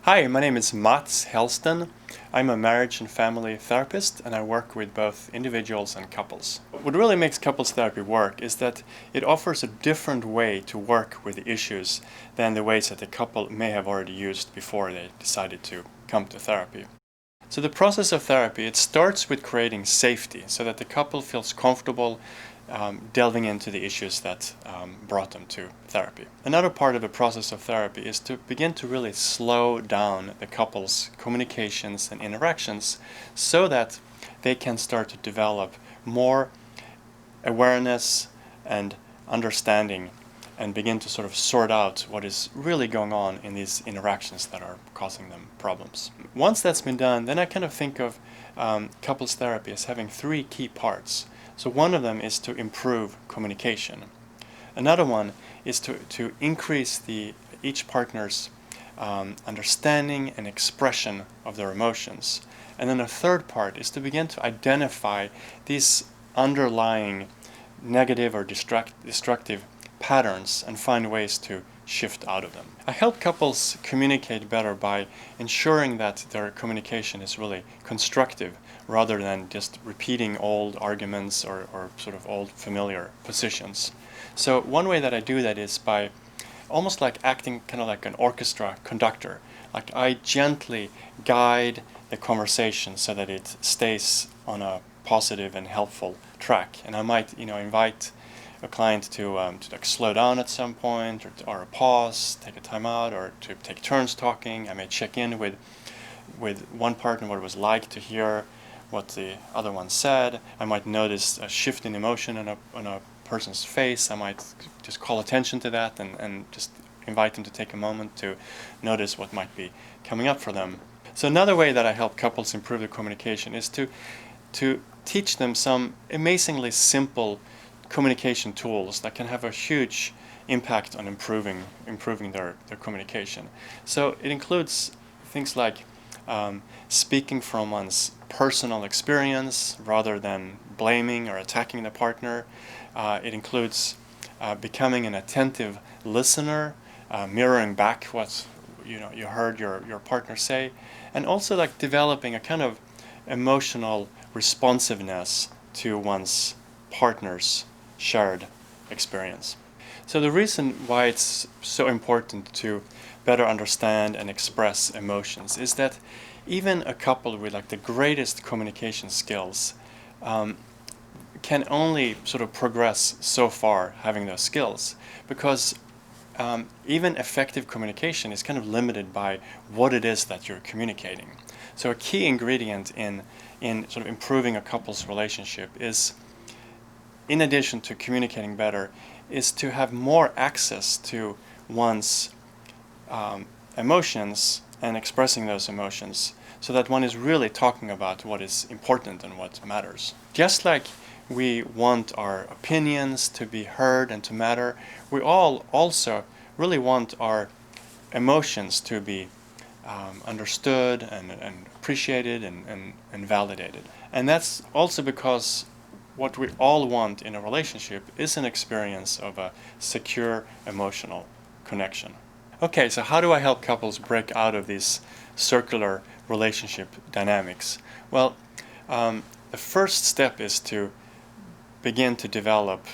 Hi, my name is Mats Helston. I'm a marriage and family therapist, and I work with both individuals and couples. What really makes couples therapy work is that it offers a different way to work with the issues than the ways that the couple may have already used before they decided to come to therapy. So the process of therapy, it starts with creating safety so that the couple feels comfortable delving into the issues that brought them to therapy. Another part of the process of therapy is to begin to really slow down the couple's communications and interactions so that they can start to develop more awareness and understanding and begin to sort of sort out what is really going on in these interactions that are causing them problems. Once that's been done, then I kind of think of couples therapy as having three key parts. So one of them is to improve communication. Another one is to increase each partner's understanding and expression of their emotions. And then a third part is to begin to identify these underlying negative or destructive patterns and find ways to shift out of them. I help couples communicate better by ensuring that their communication is really constructive rather than just repeating old arguments or sort of old familiar positions. So one way that I do that is by almost like acting kind of like an orchestra conductor. Like I gently guide the conversation so that it stays on a positive and helpful track. And I might, invite a client to like slow down at some point, or a pause, take a time out, or to take turns talking. I may check in with one partner what it was like to hear what the other one said. I might notice a shift in emotion on a person's face. I might just call attention to that and just invite them to take a moment to notice what might be coming up for them. So another way that I help couples improve their communication is to teach them some amazingly simple communication tools that can have a huge impact on improving their communication. So it includes things like speaking from one's personal experience rather than blaming or attacking the partner. It includes becoming an attentive listener, mirroring back what you heard your partner say, and also like developing a kind of emotional responsiveness to one's partner's shared experience. So the reason why it's so important to better understand and express emotions is that even a couple with like the greatest communication skills can only sort of progress so far having those skills, because even effective communication is kind of limited by what it is that you're communicating. So a key ingredient in sort of improving a couple's relationship is, in addition to communicating better, is to have more access to one's emotions and expressing those emotions so that one is really talking about what is important and what matters. Just like we want our opinions to be heard and to matter, we all also really want our emotions to be understood and appreciated and validated. And that's also because what we all want in a relationship is an experience of a secure emotional connection. Okay, so how do I help couples break out of these circular relationship dynamics? Well, the first step is to begin to develop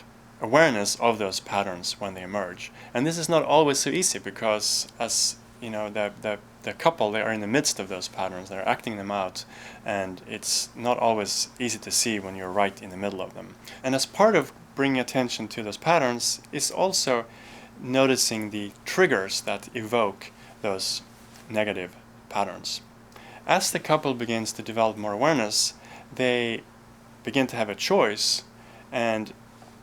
awareness of those patterns when they emerge. And this is not always so easy because, as you know, the couple, they are in the midst of those patterns, they're acting them out, and it's not always easy to see when you're right in the middle of them. And as part of bringing attention to those patterns is also noticing the triggers that evoke those negative patterns. As the couple begins to develop more awareness, they begin to have a choice and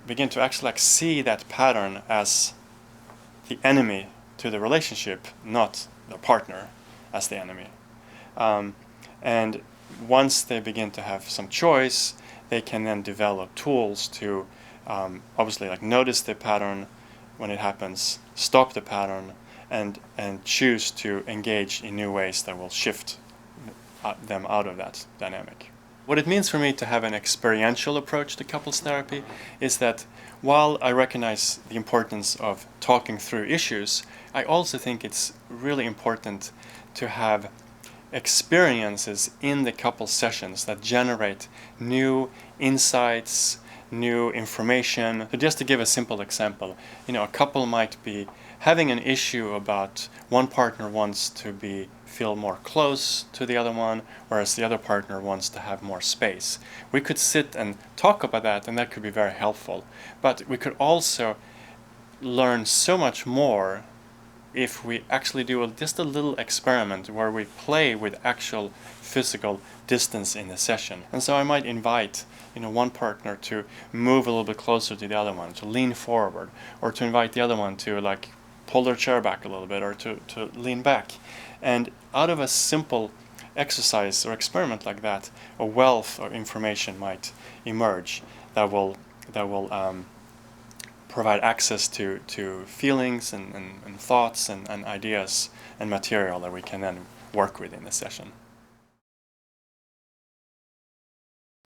begin to actually like see that pattern as the enemy to the relationship, not the partner as the enemy. And once they begin to have some choice, they can then develop tools to obviously like notice the pattern when it happens, stop the pattern, and choose to engage in new ways that will shift them out of that dynamic. What it means for me to have an experiential approach to couples therapy is that while I recognize the importance of talking through issues, I also think it's really important to have experiences in the couple sessions that generate new insights, new information. So just to give a simple example, a couple might be having an issue about one partner wants to feel more close to the other one, whereas the other partner wants to have more space. We could sit and talk about that, and that could be very helpful. But we could also learn so much more if we actually do just a little experiment where we play with actual physical distance in the session. And so I might invite one partner to move a little bit closer to the other one, to lean forward, or to invite the other one to pull their chair back a little bit, or to lean back. And out of a simple exercise or experiment like that, a wealth of information might emerge that will provide access to feelings and thoughts and ideas and material that we can then work with in the session.